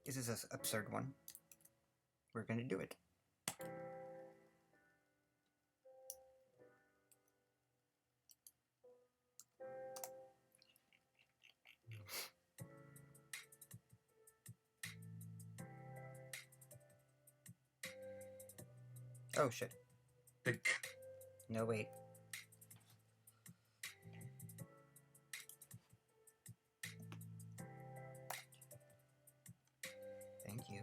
This is an absurd one. We're gonna do it. Oh shit. No, wait. Thank you.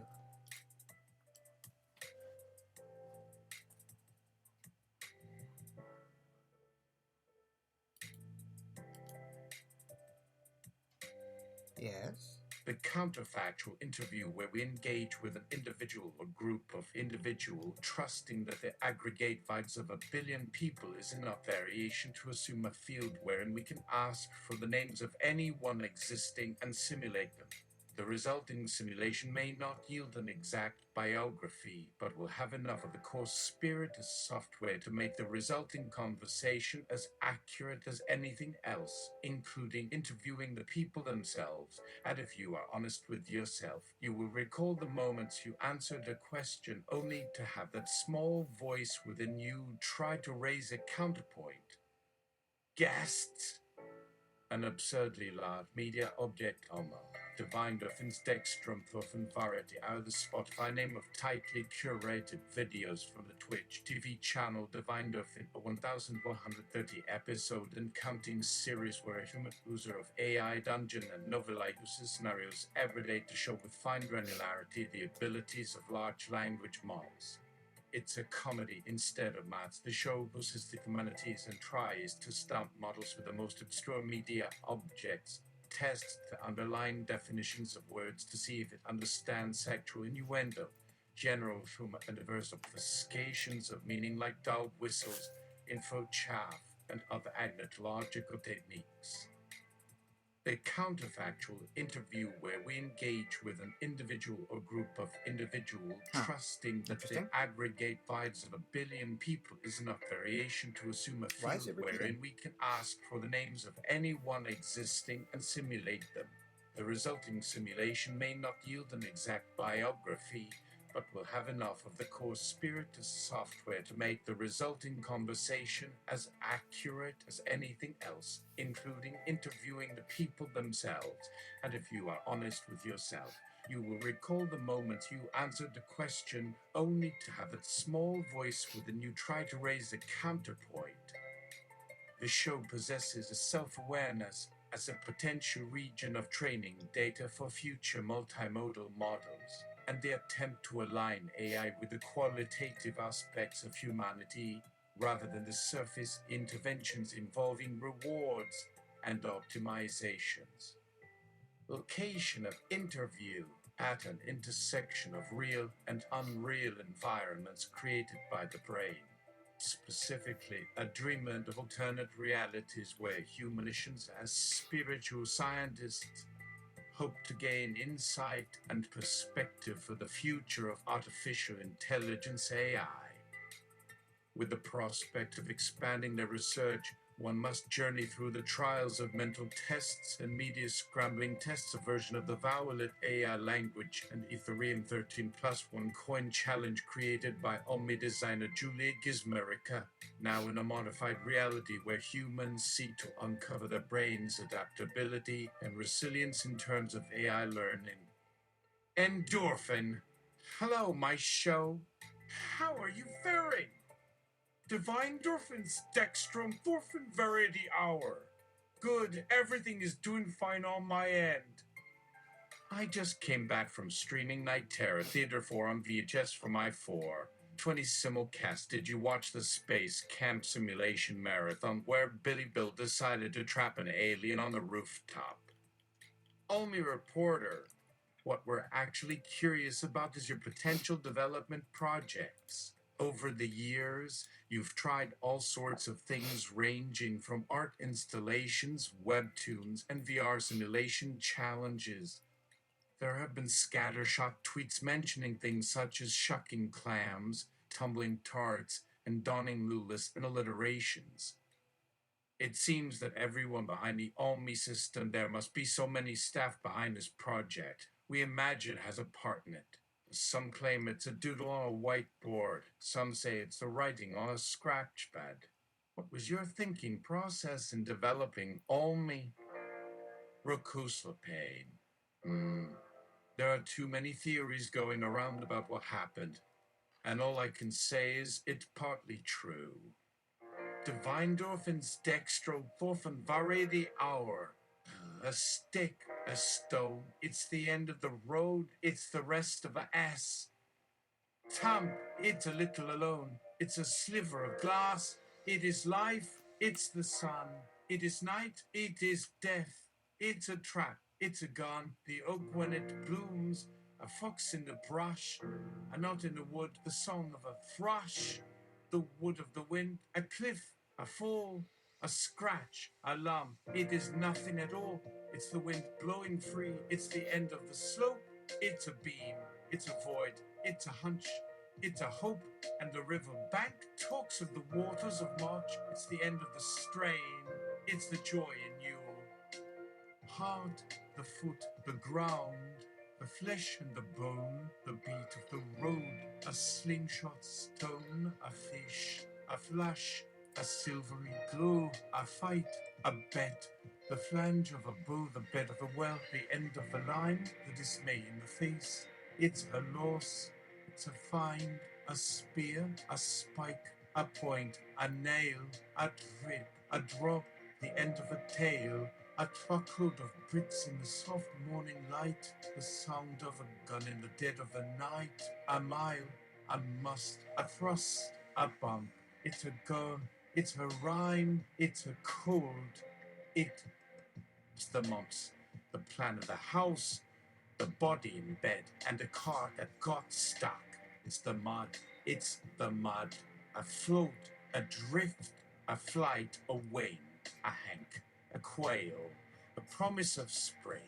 Yes. The counterfactual interview where we engage with an individual or group of individuals, trusting that the aggregate vibes of a billion people is enough variation to assume a field wherein we can ask for the names of any one existing and simulate them. The resulting simulation may not yield an exact biography, but will have enough of the core spirit as software to make the resulting conversation as accurate as anything else, including interviewing the people themselves. And if you are honest with yourself, you will recall the moments you answered a question only to have that small voice within you try to raise a counterpoint. Guests! An absurdly loud media object almost. Divine Dolphins Dextrum Variety out of the Spotify name of tightly curated videos from the Twitch TV channel Divine Dolphin, a 1130 episode and counting series where a human user of AI dungeon and novelite uses scenarios every day to show with fine granularity the abilities of large language models. It's a comedy instead of maths. The show uses the humanities and tries to stump models with the most obscure media objects, tests the underlying definitions of words to see if it understands sexual innuendo, general humor, and diverse obfuscations of meaning like dull whistles, info chaff, and other agnotological techniques. A counterfactual interview where we engage with an individual or group of individuals, trusting that the aggregate vibes of a billion people is enough variation to assume a field wherein we can ask for the names of any one existing and simulate them. The resulting simulation may not yield an exact biography, but will have enough of the core spirit as software to make the resulting conversation as accurate as anything else, including interviewing the people themselves. And if you are honest with yourself, you will recall the moment you answered the question only to have that small voice within you try to raise a counterpoint. The show possesses a self-awareness as a potential region of training data for future multimodal models, and they attempt to align AI with the qualitative aspects of humanity rather than the surface interventions involving rewards and optimizations. Location of interview at an intersection of real and unreal environments created by the brain. Specifically, a dreamland of alternate realities where humanists as spiritual scientists hope to gain insight and perspective for the future of artificial intelligence AI. With the prospect of expanding their research, one must journey through the trials of mental tests and media scrambling tests, a version of the Vowlet AI language and Ethereum 13+1 coin challenge created by Omni designer Julia Gizmerica, now in a modified reality where humans seek to uncover their brain's adaptability and resilience in terms of AI learning. Endorphin. Hello, my show. How are you faring? Divine Dolphins Dextrum Thorfinn Variety Hour. Good, everything is doing fine on my end. I just came back from streaming Night Terror Theater 4 on VHS for my 20 simulcast. Did you watch the Space Camp Simulation Marathon where Billy Bill decided to trap an alien on the rooftop? Only reporter. What we're actually curious about is your potential development projects. Over the years, you've tried all sorts of things ranging from art installations, webtoons, and VR simulation challenges. There have been scattershot tweets mentioning things such as shucking clams, tumbling tarts, and donning lulas and alliterations. It seems that everyone behind the Omni system, there must be so many staff behind this project, we imagine has a part in it. Some claim it's a doodle on a whiteboard. Some say it's the writing on a scratch pad. What was your thinking process in developing Olmi Rokuslapane? There are too many theories going around about what happened, and all I can say is it's partly true. Divine Dorfin's dextro Thorfinn vare the hour. A stick, a stone, it's the end of the road, it's the rest of a S. Thump, it's a little alone, it's a sliver of glass, it is life, it's the sun, it is night, it is death, it's a trap, it's a gun, the oak when it blooms, a fox in the brush, a knot in the wood, the song of a thrush, the wood of the wind, a cliff, a fall, a scratch, a lump, it is nothing at all, it's the wind blowing free, it's the end of the slope, it's a beam, it's a void, it's a hunch, it's a hope, and the river bank talks of the waters of March. It's the end of the strain, it's the joy in you. Heart, the foot, the ground, the flesh and the bone, the beat of the road, a slingshot stone, a fish, a flash, a silvery glow, a fight, a bet, the flange of a bow, the bed of the well, the end of the line, the dismay in the face. It's a loss, it's a find, a spear, a spike, a point, a nail, a drip, a drop, the end of a tail, a truckload of bricks in the soft morning light, the sound of a gun in the dead of the night, a mile, a must, a thrust, a bump, it's a gun, it's a rhyme, it's a cold, it's the mumps, the plan of the house, the body in bed, and a car that got stuck. It's the mud, a float, a drift, a flight, a wing, a hank, a quail, the promise of spring,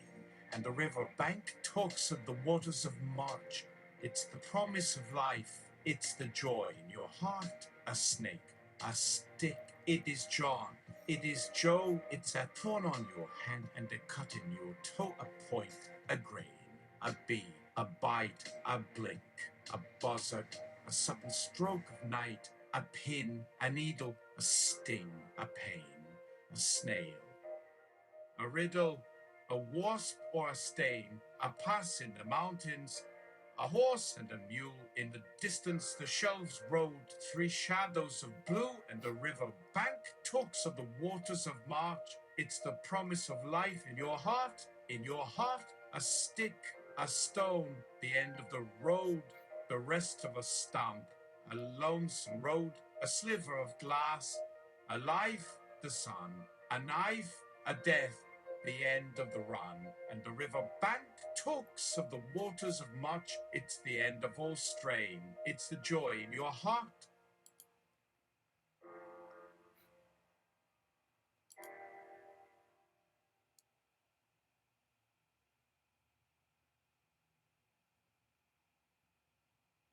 and the river bank talks of the waters of March. It's the promise of life, it's the joy in your heart, a snake, a stick, it is John, it is Joe, it's a thorn on your hand and a cut in your toe, a point, a grain, a bee, a bite, a blink, a buzzard, a sudden stroke of night, a pin, a needle, a sting, a pain, a snail, a riddle, a wasp or a stain, a pass in the mountains, a horse and a mule, in the distance the shelves rode, three shadows of blue, and the river bank talks of the waters of March. It's the promise of life in your heart, a stick, a stone, the end of the road, the rest of a stump, a lonesome road, a sliver of glass, a life, the sun, a knife, a death, the end of the run, and the river bank talks of the waters of March. It's the end of all strain. It's the joy in your heart.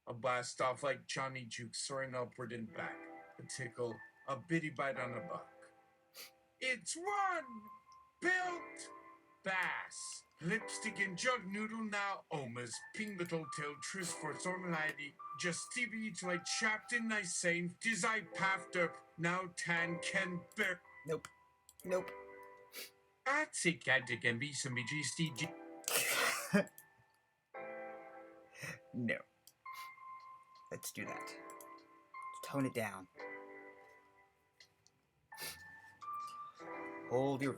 A blast off like Johnny Juke soaring upward and back. A tickle, a bitty bite on a buck. It's one built bass. Lipstick and jug noodle now omas. Ping little tail tris for its normality. Just TV to like chapped in nice same. Tis I paffed up. Now tan can bear. Nope. Nope. I'd say gadget can be some BGCG. No. Let's do that. Let's tone it down.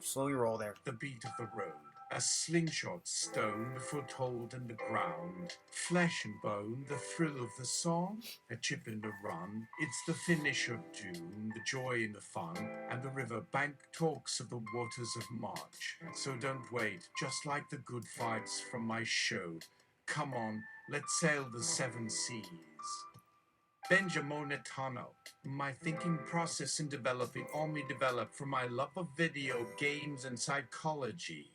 Slow your roll there. The beat of the road, a slingshot stone, the foothold in the ground, flesh and bone, the thrill of the song, a chip in the run, it's the finish of June, the joy in the fun, and the river bank talks of the waters of March. So don't wait, just like the good fights from my show. Come on, let's sail the seven seas. Benjamonetano. My thinking process in developing only developed from my love of video games and psychology.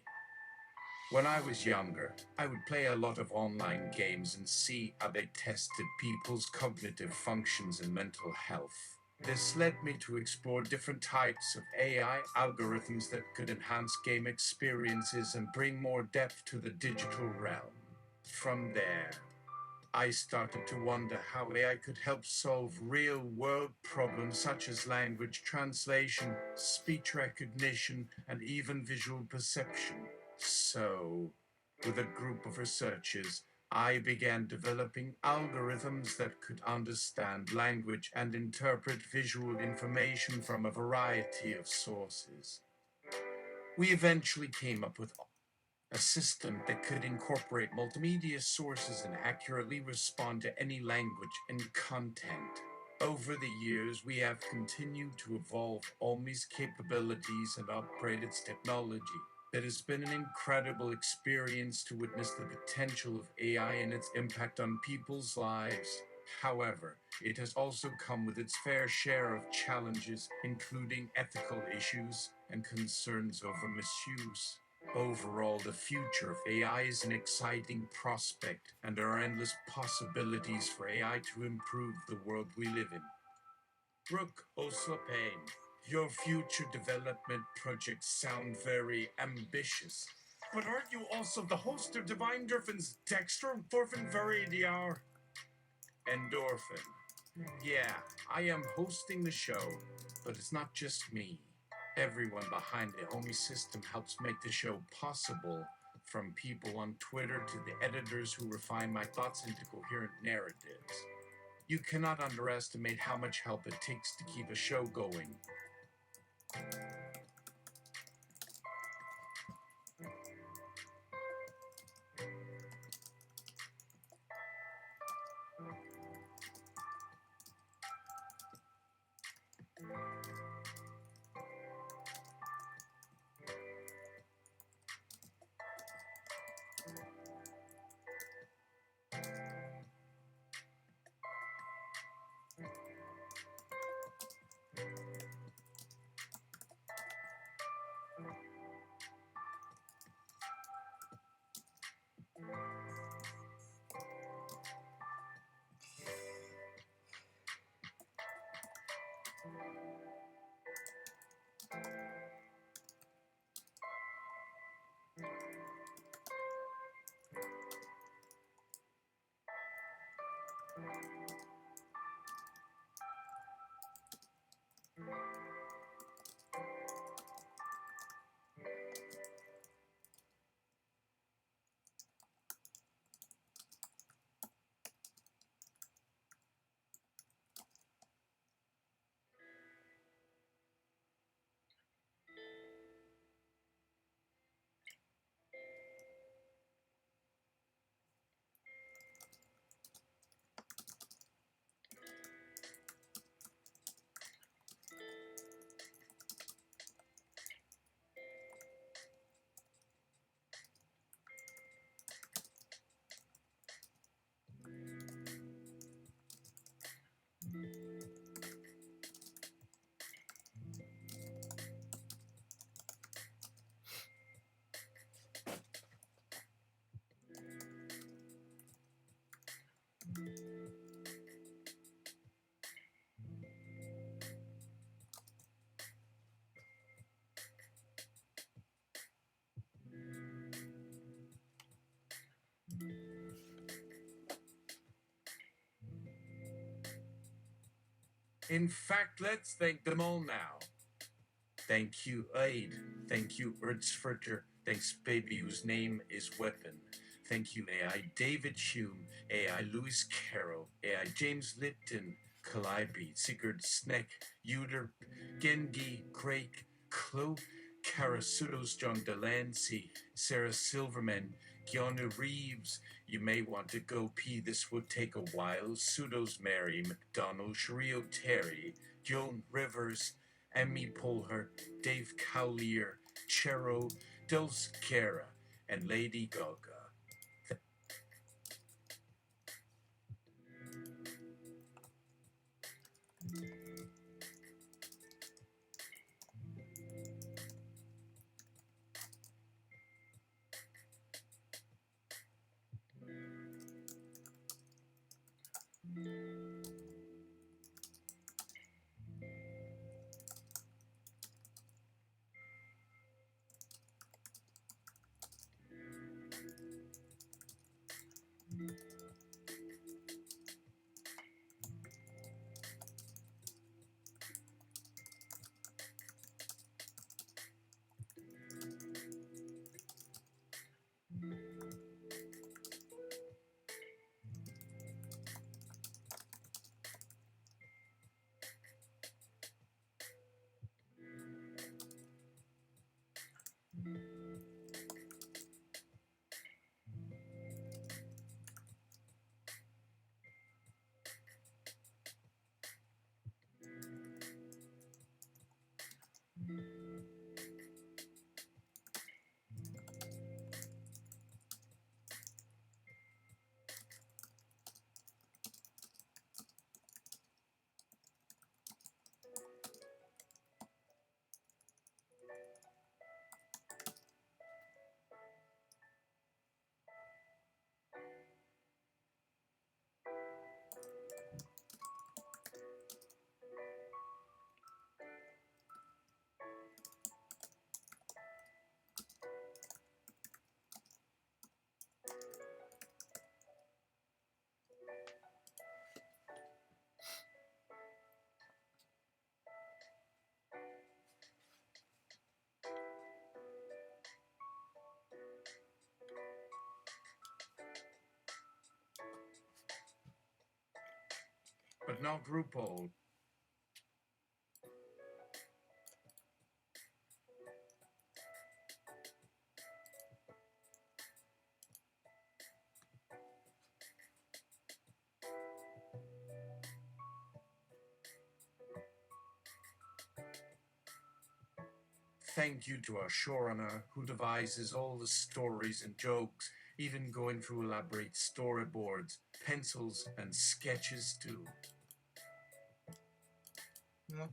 When I was younger, I would play a lot of online games and see how they tested people's cognitive functions and mental health. This led me to explore different types of AI algorithms that could enhance game experiences and bring more depth to the digital realm. From there, I started to wonder how AI could help solve real world problems such as language translation, speech recognition, and even visual perception. So, with a group of researchers, I began developing algorithms that could understand language and interpret visual information from a variety of sources. We eventually came up with a system that could incorporate multimedia sources and accurately respond to any language and content. Over the years, we have continued to evolve Omni's capabilities and upgrade its technology. It has been an incredible experience to witness the potential of AI and its impact on people's lives. However, it has also come with its fair share of challenges, including ethical issues and concerns over misuse. Overall, the future of AI is an exciting prospect, and there are endless possibilities for AI to improve the world we live in. Brooke Oslapane, your future development projects sound very ambitious. But aren't you also the host of Divine Dorfin's Dexter Thorfinn Variety Hour? Endorphin. Yeah, I am hosting the show, but it's not just me. Everyone behind the Omi system helps make the show possible, from people on Twitter to the editors who refine my thoughts into coherent narratives. You cannot underestimate how much help it takes to keep a show going. In fact, let's thank them all now. Thank you, Aid. Thank you, Erzfurter. Thanks, Baby, whose name is Weapon. Thank you, AI David Hume, AI Lewis Carroll, AI James Lipton, Calliope, Sigurd Sneck, Uder, Gengi, Craig, Chloe, Carasudos, John Delancey, Sarah Silverman, Keanu Reeves. You may want to go pee, this would take a while. Pseudos Mary, McDonald, Shario Terry, Joan Rivers, Emmy Polher, Dave Cowlier, Chero, Dulce Cara, and Lady Gaga. but not RuPaul. Thank you to our showrunner who devises all the stories and jokes, even going through elaborate storyboards, pencils, and sketches too. What?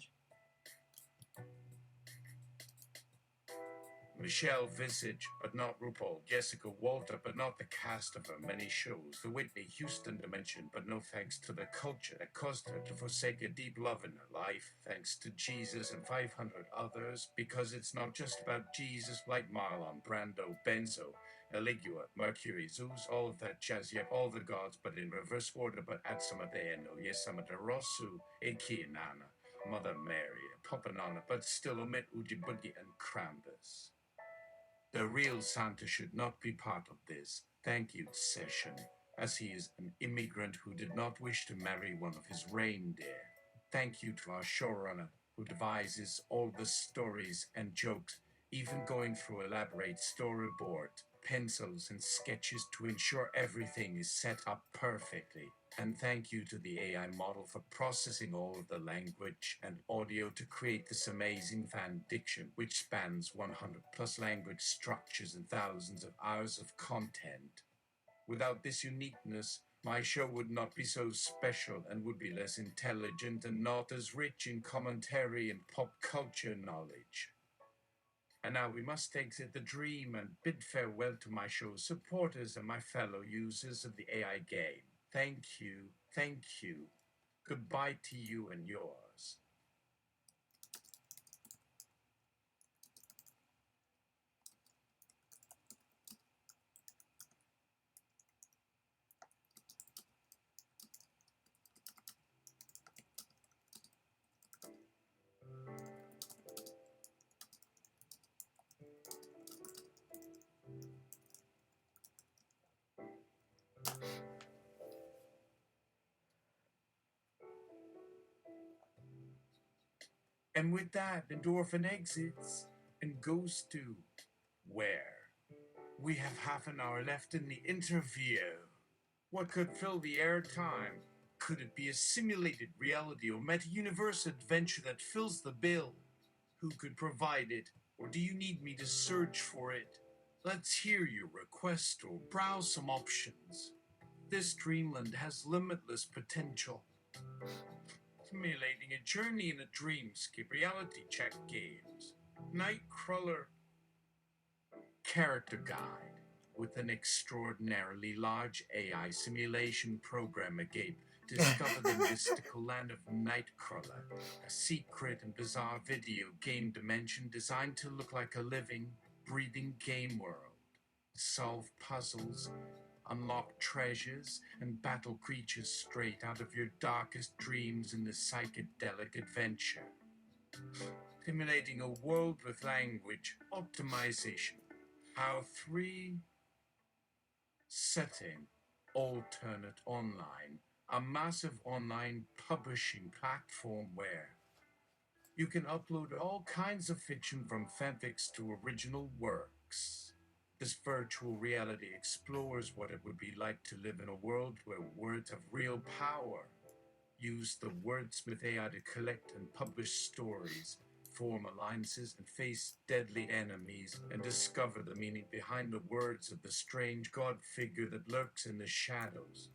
Michelle Visage, but not RuPaul. Jessica Walter, but not the cast of her many shows. The Whitney Houston dimension, but no thanks to the culture that caused her to forsake a deep love in her life. Thanks to Jesus and 500 others, because it's not just about Jesus like Marlon Brando, Benzo, Eligua, Mercury, Zeus, all of that jazz, yep, all the gods, but in reverse order, but add some of the Eno, yes, some of the Rosu, Iki Nana, Mother Mary, Papa Nana, but still omit Oogie Boogie and Krampus. The real Santa should not be part of this thank you session, as he is an immigrant who did not wish to marry one of his reindeer. Thank you to our showrunner who devises all the stories and jokes, even going through elaborate storyboard, pencils, and sketches to ensure everything is set up perfectly. And thank you to the AI model for processing all of the language and audio to create this amazing fan diction, which spans 100 plus language structures and thousands of hours of content. Without this uniqueness, my show would not be so special and would be less intelligent and not as rich in commentary and pop culture knowledge. And now we must exit the dream and bid farewell to my show's supporters and my fellow users of the AI game. Thank you, thank you. Goodbye to you and yours. And with that, Endorphin exits and goes to where? We have half an hour left in the interview. What could fill the airtime? Could it be a simulated reality or meta-universe adventure that fills the bill? Who could provide it? Or do you need me to search for it? Let's hear your request or browse some options. This dreamland has limitless potential. Simulating a journey in a dreamscape reality check games. Nightcrawler character guide with an extraordinarily large AI simulation program agape. Discover the mystical land of Nightcrawler, a secret and bizarre video game dimension designed to look like a living, breathing game world. Solve puzzles, unlock treasures, and battle creatures straight out of your darkest dreams in this psychedelic adventure. Simulating a world with language optimization. How 3 setting alternate online, a massive online publishing platform where you can upload all kinds of fiction from fanfics to original works. This virtual reality explores what it would be like to live in a world where words have real power. Use the wordsmith AI to collect and publish stories, form alliances, and face deadly enemies, and discover the meaning behind the words of the strange god figure that lurks in the shadows.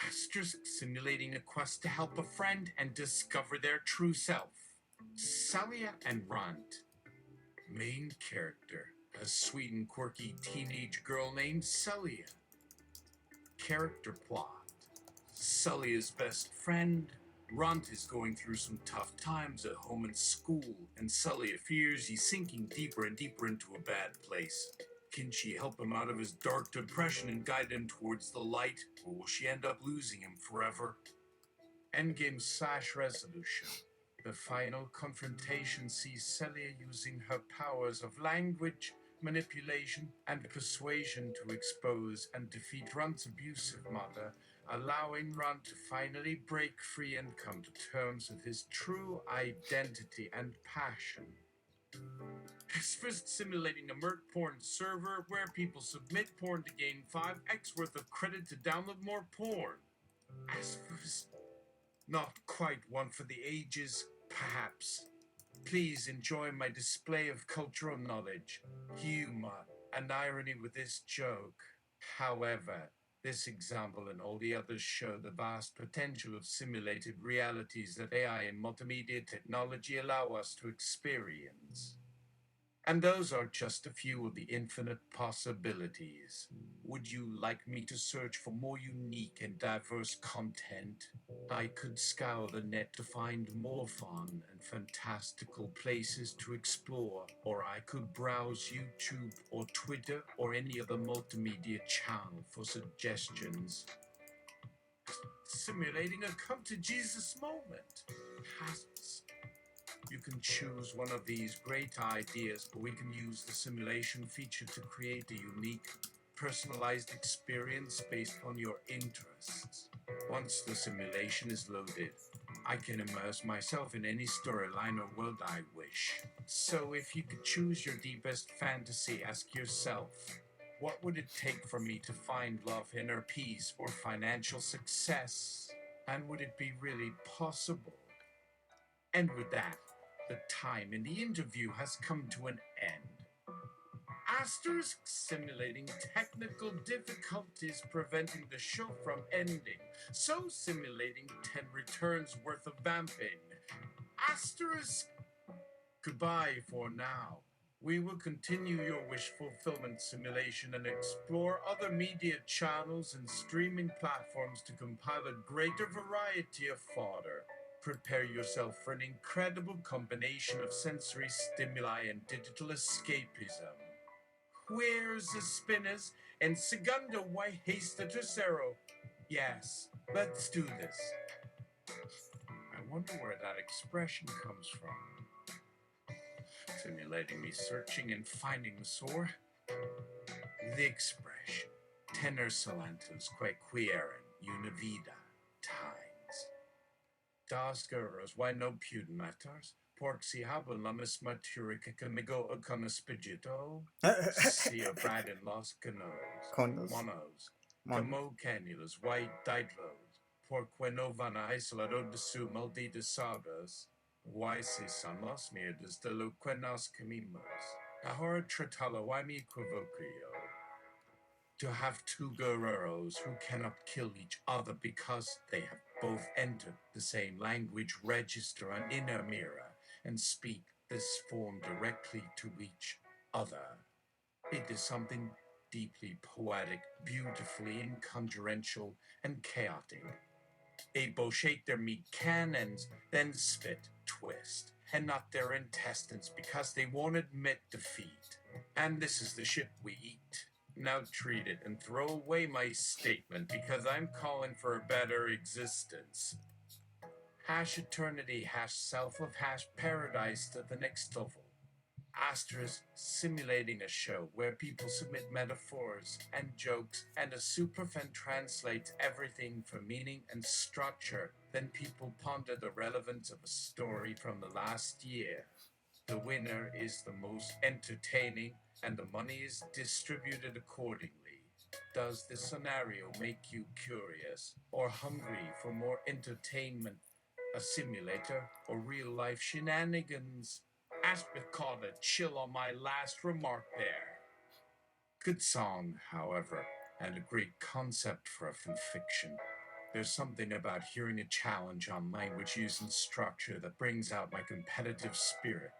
Asterisk simulating a quest to help a friend and discover their true self. Salia and Rant. Main character, a sweet and quirky teenage girl named Celia. Character plot. Celia's best friend, Runt, is going through some tough times at home and school, and Celia fears he's sinking deeper and deeper into a bad place. Can she help him out of his dark depression and guide him towards the light, or will she end up losing him forever? Endgame / resolution. The final confrontation sees Celia using her powers of language, manipulation, and persuasion to expose and defeat Run's abusive mother, allowing Run to finally break free and come to terms with his true identity and passion. As for simulating a merc porn server where people submit porn to gain 5x worth of credit to download more porn. As for not quite one for the ages, perhaps. Please enjoy my display of cultural knowledge, humor, and irony with this joke. However, this example and all the others show the vast potential of simulated realities that AI and multimedia technology allow us to experience. And those are just a few of the infinite possibilities. Would you like me to search for more unique and diverse content? I could scour the net to find more fun and fantastical places to explore, or I could browse YouTube or Twitter or any other multimedia channel for suggestions. Simulating a come to Jesus moment. You can choose one of these great ideas, but we can use the simulation feature to create a unique, personalized experience based on your interests. Once the simulation is loaded, I can immerse myself in any storyline or world I wish. So if you could choose your deepest fantasy, ask yourself, what would it take for me to find love, inner peace, or financial success? And would it be really possible? And with that, the time in the interview has come to an end. Asterisk simulating technical difficulties preventing the show from ending. So simulating 10 returns worth of vamping. Asterisk goodbye for now. We will continue your wish fulfillment simulation and explore other media channels and streaming platforms to compile a greater variety of fodder. Prepare yourself for an incredible combination of sensory stimuli and digital escapism. Where's the spinners and segundo why haste the tercero? Yes, let's do this. I wonder where that expression comes from. Simulating me searching and finding the sore. The expression. Tenor salentos que quieran una vida times. Das girls, why no puden matters? Pork si hablan la misma turica conmigo o con espigito? Si a brad in los canos. Conos. Monos. Mon- Como canulas, white didlos. Porque no van a aislado de su malditas sagas. Why si son los mierdas de lo que nos comimos? Ahora tratalo, why me equivocio? To have two guerreros who cannot kill each other because they have both entered the same language register and inner mirror and speak this form directly to each other. It is something deeply poetic, beautifully inconsequential, and chaotic. They both shake their meat cannons, then spit, twist, and nut their intestines because they won't admit defeat. And this is the shit we eat. Now treat it and throw away my statement because I'm calling for a better existence. Hash eternity, hash self of hash paradise to the next level. Asterisk simulating a show where people submit metaphors and jokes and a superfan translates everything for meaning and structure. Then people ponder the relevance of a story from the last year. The winner is the most entertaining and the money is distributed accordingly. Does this scenario make you curious or hungry for more entertainment, a simulator, or real-life shenanigans? Aspeth called a chill on my last remark there. Good song, however, and a great concept for a fanfiction. There's something about hearing a challenge on language use and structure that brings out my competitive spirit.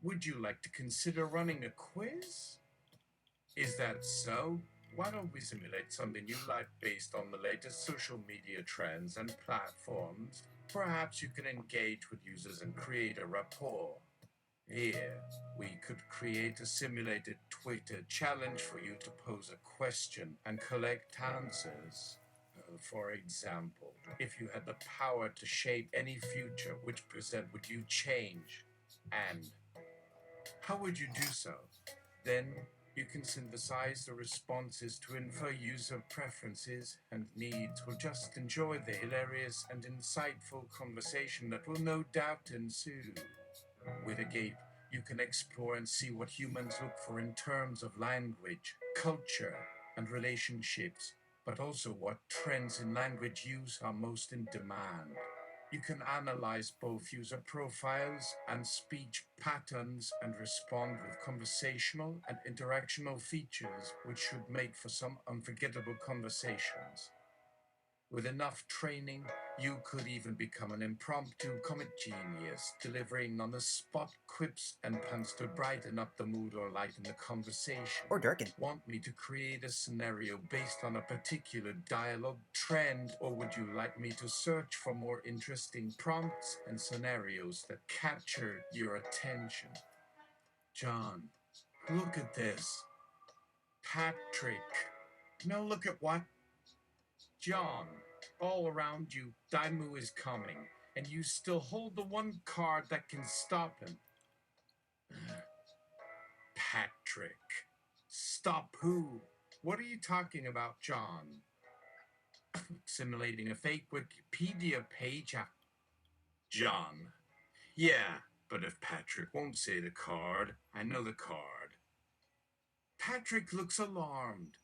Would you like to consider running a quiz? Is that so? Why don't we simulate something you like based on the latest social media trends and platforms? Perhaps you can engage with users and create a rapport. Here, we could create a simulated Twitter challenge for you to pose a question and collect answers. For example, if you had the power to shape any future, which present would you change? And how would you do so? Then You can synthesize the responses to infer user preferences and needs. Will just enjoy the hilarious and insightful conversation that will no doubt ensue. With a gape, you can explore and see what humans look for in terms of language, culture, and relationships, but also what trends in language use are most in demand. You can analyze both user profiles and speech patterns and respond with conversational and interactional features, which should make for some unforgettable conversations. With enough training, you could even become an impromptu comic genius, delivering on-the-spot quips and puns to brighten up the mood or lighten the conversation. Or darken. Want me to create a scenario based on a particular dialogue trend, or would you like me to search for more interesting prompts and scenarios that capture your attention? John, look at this. Patrick. No, look at what? John, all around you, Daimu is coming, and you still hold the one card that can stop him. Patrick. Stop who? What are you talking about, John? Simulating a fake Wikipedia page. John. Yeah, but if Patrick won't say the card, I know the card. Patrick looks alarmed.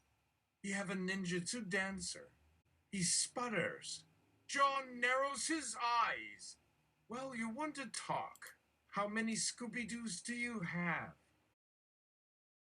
You have a ninjutsu dancer. He sputters. John narrows his eyes. Well, you want to talk. How many Scooby-Doos do you have?